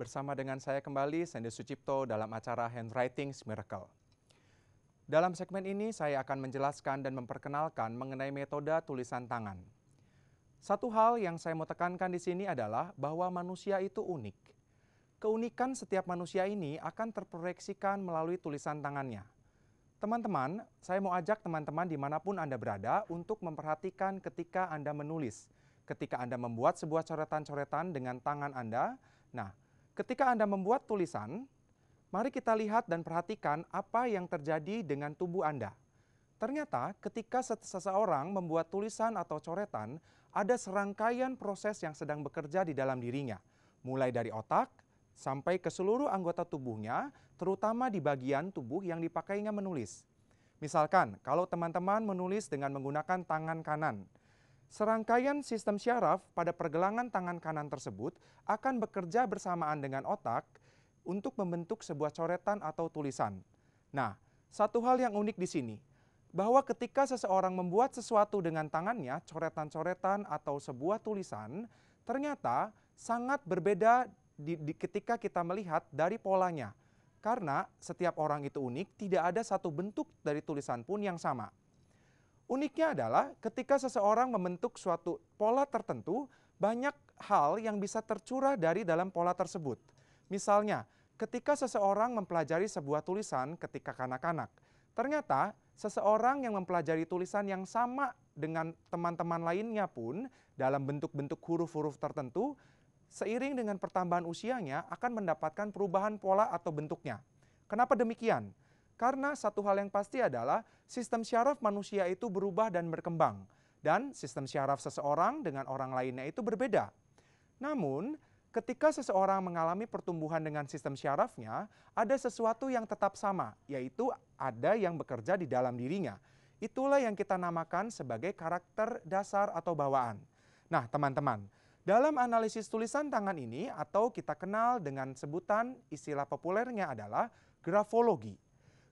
bersama dengan saya kembali, Sandy Sucipto dalam acara Handwriting's Miracle. Dalam segmen ini saya akan menjelaskan dan memperkenalkan mengenai metode tulisan tangan. Satu hal yang saya mau tekankan di sini adalah bahwa manusia itu unik. Keunikan setiap manusia ini akan terproyeksikan melalui tulisan tangannya. Teman-teman, saya mau ajak teman-teman dimanapun Anda berada untuk memperhatikan ketika Anda menulis. Ketika Anda membuat sebuah coretan-coretan dengan tangan Anda, nah, ketika Anda membuat tulisan, mari kita lihat dan perhatikan apa yang terjadi dengan tubuh Anda. Ternyata ketika seseorang membuat tulisan atau coretan, ada serangkaian proses yang sedang bekerja di dalam dirinya. Mulai dari otak, sampai ke seluruh anggota tubuhnya, terutama di bagian tubuh yang dipakainya menulis. Misalkan, kalau teman-teman menulis dengan menggunakan tangan kanan, serangkaian sistem syaraf pada pergelangan tangan kanan tersebut akan bekerja bersamaan dengan otak untuk membentuk sebuah coretan atau tulisan. Nah, satu hal yang unik di sini, bahwa ketika seseorang membuat sesuatu dengan tangannya, coretan-coretan atau sebuah tulisan, ternyata sangat berbeda ketika kita melihat dari polanya. Karena setiap orang itu unik, tidak ada satu bentuk dari tulisan pun yang sama. Uniknya adalah ketika seseorang membentuk suatu pola tertentu, banyak hal yang bisa tercurah dari dalam pola tersebut. Misalnya, ketika seseorang mempelajari sebuah tulisan ketika kanak-kanak, ternyata seseorang yang mempelajari tulisan yang sama dengan teman-teman lainnya pun dalam bentuk-bentuk huruf-huruf tertentu, seiring dengan pertambahan usianya akan mendapatkan perubahan pola atau bentuknya. Kenapa demikian? Karena satu hal yang pasti adalah sistem syaraf manusia itu berubah dan berkembang. Dan sistem syaraf seseorang dengan orang lainnya itu berbeda. Namun, ketika seseorang mengalami pertumbuhan dengan sistem syarafnya, ada sesuatu yang tetap sama, yaitu ada yang bekerja di dalam dirinya. Itulah yang kita namakan sebagai karakter dasar atau bawaan. Nah, teman-teman, dalam analisis tulisan tangan ini, atau kita kenal dengan sebutan istilah populernya adalah grafologi.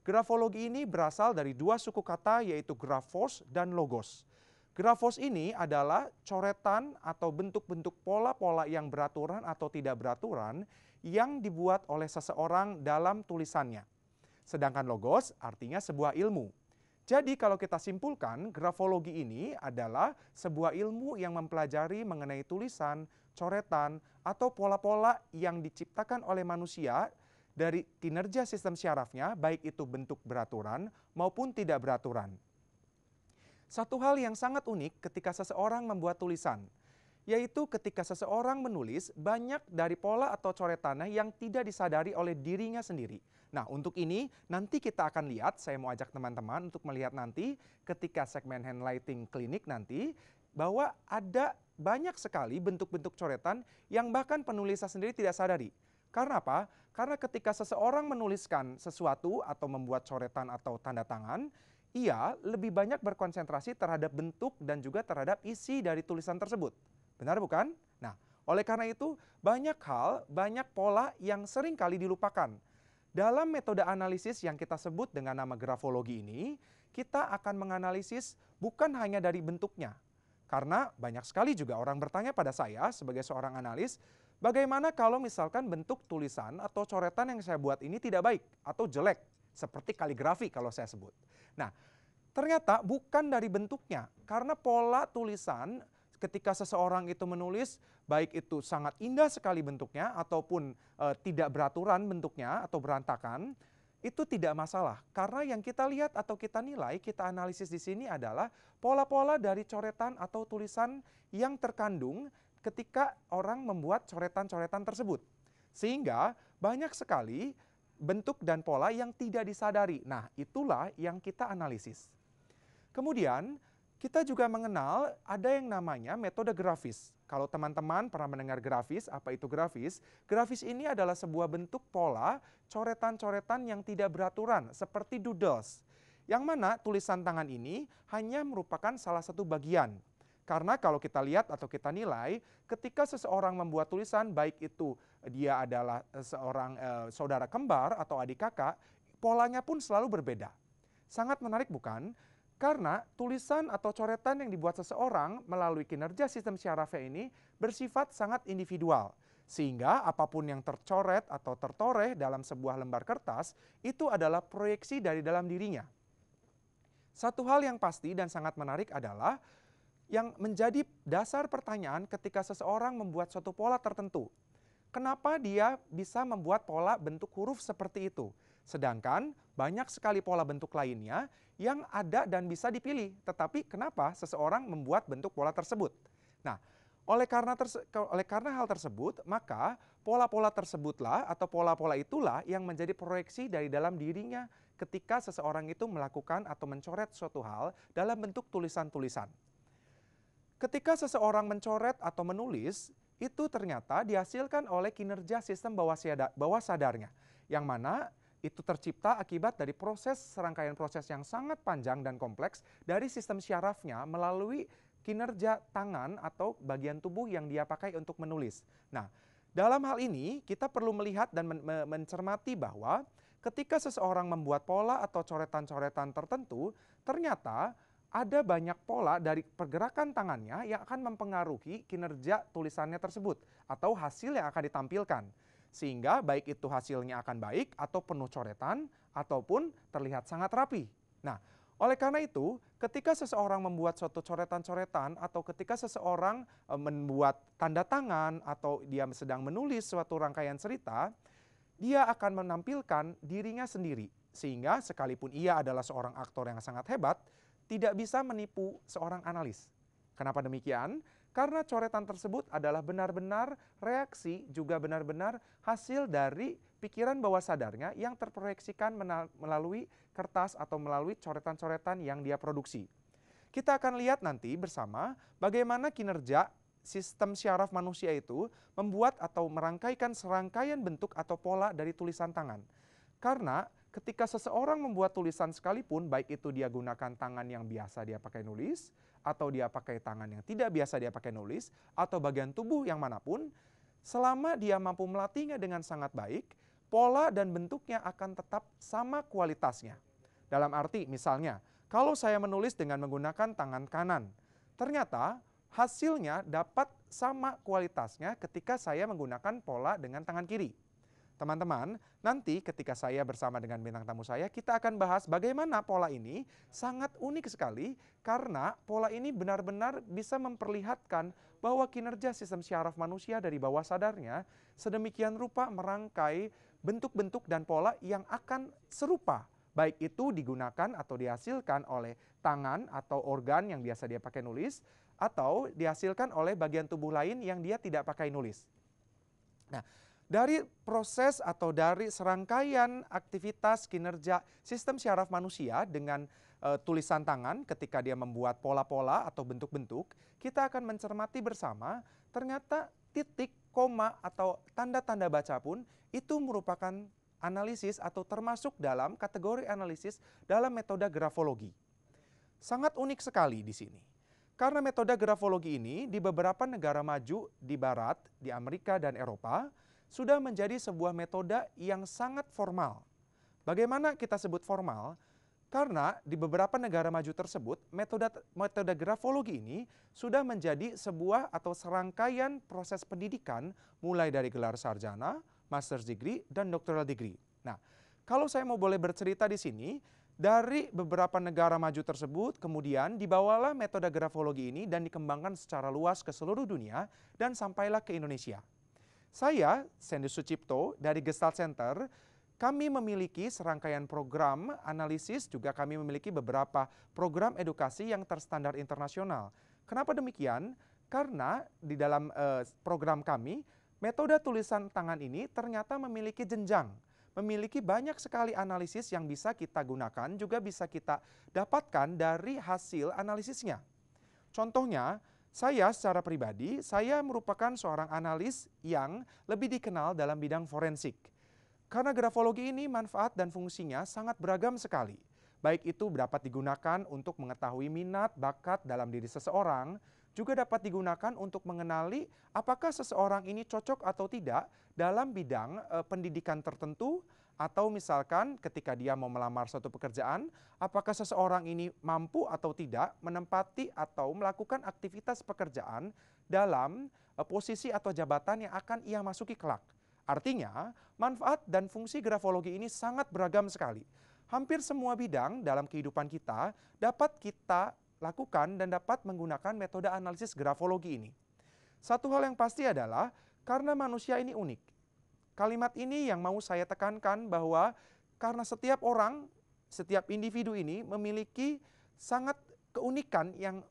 Grafologi ini berasal dari dua suku kata yaitu grafos dan logos. Grafos ini adalah coretan atau bentuk-bentuk pola-pola yang beraturan atau tidak beraturan yang dibuat oleh seseorang dalam tulisannya. Sedangkan logos artinya sebuah ilmu. Jadi kalau kita simpulkan, grafologi ini adalah sebuah ilmu yang mempelajari mengenai tulisan, coretan, atau pola-pola yang diciptakan oleh manusia dari kinerja sistem syarafnya, baik itu bentuk beraturan maupun tidak beraturan. Satu hal yang sangat unik ketika seseorang membuat tulisan, yaitu ketika seseorang menulis banyak dari pola atau coretannya yang tidak disadari oleh dirinya sendiri. Nah, untuk ini nanti kita akan lihat, saya mau ajak teman-teman untuk melihat nanti ketika segmen handwriting klinik nanti, bahwa ada banyak sekali bentuk-bentuk coretan yang bahkan penulisnya sendiri tidak sadari. Karena apa? Karena ketika seseorang menuliskan sesuatu atau membuat coretan atau tanda tangan, ia lebih banyak berkonsentrasi terhadap bentuk dan juga terhadap isi dari tulisan tersebut. Benar bukan? Nah, oleh karena itu banyak hal, banyak pola yang sering kali dilupakan. Dalam metode analisis yang kita sebut dengan nama grafologi ini, kita akan menganalisis bukan hanya dari bentuknya. Karena banyak sekali juga orang bertanya pada saya sebagai seorang analis, bagaimana kalau misalkan bentuk tulisan atau coretan yang saya buat ini tidak baik atau jelek, seperti kaligrafi kalau saya sebut. Nah, ternyata bukan dari bentuknya, karena pola tulisan ketika seseorang itu menulis, baik itu sangat indah sekali bentuknya ataupun tidak beraturan bentuknya atau berantakan, itu tidak masalah. Karena yang kita lihat atau kita nilai, kita analisis di sini adalah pola-pola dari coretan atau tulisan yang terkandung ketika orang membuat coretan-coretan tersebut. Sehingga banyak sekali bentuk dan pola yang tidak disadari. Nah, itulah yang kita analisis. Kemudian, kita juga mengenal ada yang namanya metode grafis. Kalau teman-teman pernah mendengar grafis, apa itu grafis? Grafis ini adalah sebuah bentuk pola coretan-coretan yang tidak beraturan, seperti doodles. Yang mana tulisan tangan ini hanya merupakan salah satu bagian. Karena kalau kita lihat atau kita nilai, ketika seseorang membuat tulisan, baik itu dia adalah seorang saudara kembar atau adik kakak, polanya pun selalu berbeda. Sangat menarik bukan? Karena tulisan atau coretan yang dibuat seseorang melalui kinerja sistem syarafnya ini bersifat sangat individual. Sehingga apapun yang tercoret atau tertoreh dalam sebuah lembar kertas itu adalah proyeksi dari dalam dirinya. Satu hal yang pasti dan sangat menarik adalah yang menjadi dasar pertanyaan ketika seseorang membuat suatu pola tertentu. Kenapa dia bisa membuat pola bentuk huruf seperti itu? Sedangkan banyak sekali pola bentuk lainnya yang ada dan bisa dipilih. Tetapi kenapa seseorang membuat bentuk pola tersebut? Nah, oleh karena hal tersebut, maka pola-pola tersebutlah atau pola-pola itulah yang menjadi proyeksi dari dalam dirinya ketika seseorang itu melakukan atau mencoret suatu hal dalam bentuk tulisan-tulisan. Ketika seseorang mencoret atau menulis, itu ternyata dihasilkan oleh kinerja sistem bawah sadarnya, yang mana itu tercipta akibat dari serangkaian proses yang sangat panjang dan kompleks dari sistem syarafnya melalui kinerja tangan atau bagian tubuh yang dia pakai untuk menulis. Nah, dalam hal ini kita perlu melihat dan mencermati bahwa ketika seseorang membuat pola atau coretan-coretan tertentu, ternyata ada banyak pola dari pergerakan tangannya yang akan mempengaruhi kinerja tulisannya tersebut atau hasil yang akan ditampilkan. Sehingga baik itu hasilnya akan baik atau penuh coretan ataupun terlihat sangat rapi. Nah, oleh karena itu, ketika seseorang membuat suatu coretan-coretan atau ketika seseorang membuat tanda tangan atau dia sedang menulis suatu rangkaian cerita, dia akan menampilkan dirinya sendiri. Sehingga sekalipun ia adalah seorang aktor yang sangat hebat, tidak bisa menipu seorang analis. Kenapa demikian? Karena coretan tersebut adalah benar-benar reaksi juga benar-benar hasil dari pikiran bawah sadarnya yang terproyeksikan melalui kertas atau melalui coretan-coretan yang dia produksi. Kita akan lihat nanti bersama bagaimana kinerja sistem syaraf manusia itu membuat atau merangkaikan serangkaian bentuk atau pola dari tulisan tangan. Karena ketika seseorang membuat tulisan sekalipun, baik itu dia gunakan tangan yang biasa dia pakai nulis, atau dia pakai tangan yang tidak biasa dia pakai nulis, atau bagian tubuh yang manapun, selama dia mampu melatihnya dengan sangat baik, pola dan bentuknya akan tetap sama kualitasnya. Dalam arti misalnya, kalau saya menulis dengan menggunakan tangan kanan, ternyata hasilnya dapat sama kualitasnya ketika saya menggunakan pola dengan tangan kiri. Teman-teman, nanti ketika saya bersama dengan bintang tamu saya, kita akan bahas bagaimana pola ini sangat unik sekali karena pola ini benar-benar bisa memperlihatkan bahwa kinerja sistem syaraf manusia dari bawah sadarnya sedemikian rupa merangkai bentuk-bentuk dan pola yang akan serupa. Baik itu digunakan atau dihasilkan oleh tangan atau organ yang biasa dia pakai nulis, atau dihasilkan oleh bagian tubuh lain yang dia tidak pakai nulis. Nah, dari proses atau dari serangkaian aktivitas kinerja sistem syaraf manusia dengan tulisan tangan ketika dia membuat pola-pola atau bentuk-bentuk, kita akan mencermati bersama ternyata titik, koma, atau tanda-tanda baca pun itu merupakan analisis atau termasuk dalam kategori analisis dalam metode grafologi. Sangat unik sekali di sini. Karena metode grafologi ini di beberapa negara maju di barat, di Amerika dan Eropa, sudah menjadi sebuah metode yang sangat formal. Bagaimana kita sebut formal? Karena di beberapa negara maju tersebut, metode grafologi ini sudah menjadi sebuah atau serangkaian proses pendidikan mulai dari gelar sarjana, master's degree, dan doctoral degree. Nah, kalau saya mau boleh bercerita di sini, dari beberapa negara maju tersebut, kemudian dibawalah metode grafologi ini dan dikembangkan secara luas ke seluruh dunia dan sampailah ke Indonesia. Saya, Sandy Sucipto, dari Gestalt Center, kami memiliki serangkaian program analisis, juga kami memiliki beberapa program edukasi yang terstandar internasional. Kenapa demikian? Karena di dalam program kami, metode tulisan tangan ini ternyata memiliki jenjang, memiliki banyak sekali analisis yang bisa kita gunakan, juga bisa kita dapatkan dari hasil analisisnya. Contohnya, saya secara pribadi, saya merupakan seorang analis yang lebih dikenal dalam bidang forensik. Karena grafologi ini manfaat dan fungsinya sangat beragam sekali. Baik itu dapat digunakan untuk mengetahui minat, bakat dalam diri seseorang, juga dapat digunakan untuk mengenali apakah seseorang ini cocok atau tidak dalam bidang pendidikan tertentu, Atau misalkan ketika dia mau melamar suatu pekerjaan, apakah seseorang ini mampu atau tidak menempati atau melakukan aktivitas pekerjaan dalam posisi atau jabatan yang akan ia masuki kelak. Artinya, manfaat dan fungsi grafologi ini sangat beragam sekali. Hampir semua bidang dalam kehidupan kita dapat kita lakukan dan dapat menggunakan metode analisis grafologi ini. Satu hal yang pasti adalah karena manusia ini unik. Kalimat ini yang mau saya tekankan bahwa karena setiap orang, setiap individu ini memiliki sangat keunikan yang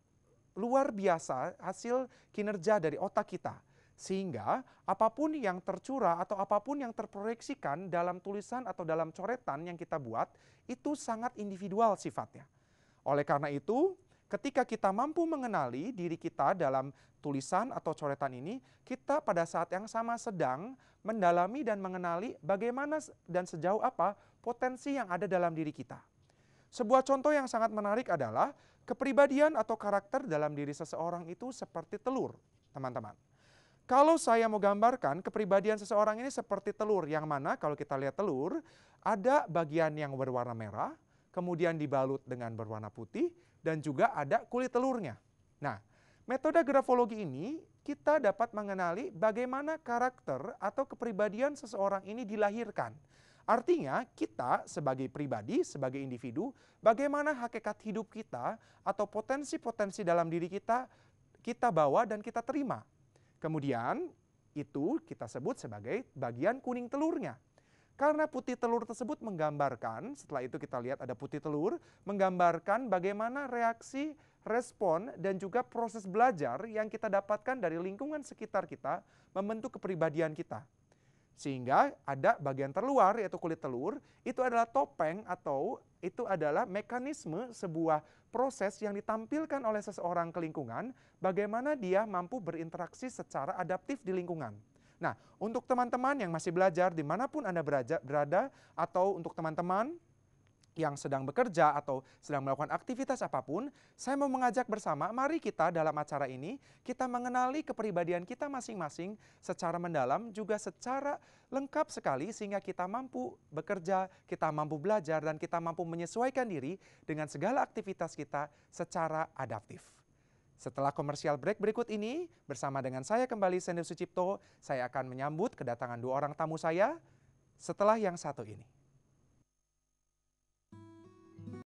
luar biasa hasil kinerja dari otak kita. Sehingga apapun yang tercurah atau apapun yang terproyeksikan dalam tulisan atau dalam coretan yang kita buat itu sangat individual sifatnya. Oleh karena itu, ketika kita mampu mengenali diri kita dalam tulisan atau coretan ini, kita pada saat yang sama sedang mendalami dan mengenali bagaimana dan sejauh apa potensi yang ada dalam diri kita. Sebuah contoh yang sangat menarik adalah kepribadian atau karakter dalam diri seseorang itu seperti telur, teman-teman. Kalau saya mau gambarkan kepribadian seseorang ini seperti telur, yang mana kalau kita lihat telur, ada bagian yang berwarna merah, kemudian dibalut dengan berwarna putih, dan juga ada kulit telurnya. Nah, metode grafologi ini kita dapat mengenali bagaimana karakter atau kepribadian seseorang ini dilahirkan. Artinya kita sebagai pribadi, sebagai individu, bagaimana hakikat hidup kita atau potensi-potensi dalam diri kita, kita bawa dan kita terima. Kemudian itu kita sebut sebagai bagian kuning telurnya. Karena putih telur tersebut menggambarkan, setelah itu kita lihat ada putih telur, menggambarkan bagaimana reaksi, respon, dan juga proses belajar yang kita dapatkan dari lingkungan sekitar kita membentuk kepribadian kita. Sehingga ada bagian terluar yaitu kulit telur, itu adalah topeng atau itu adalah mekanisme sebuah proses yang ditampilkan oleh seseorang ke lingkungan, bagaimana dia mampu berinteraksi secara adaptif di lingkungan. Nah, untuk teman-teman yang masih belajar dimanapun Anda berada, atau untuk teman-teman yang sedang bekerja atau sedang melakukan aktivitas apapun, saya mau mengajak bersama, mari kita dalam acara ini, kita mengenali kepribadian kita masing-masing secara mendalam, juga secara lengkap sekali, sehingga kita mampu bekerja, kita mampu belajar, dan kita mampu menyesuaikan diri dengan segala aktivitas kita secara adaptif. Setelah komersial break berikut ini, bersama dengan saya kembali Sender Sucipto, saya akan menyambut kedatangan dua orang tamu saya setelah yang satu ini.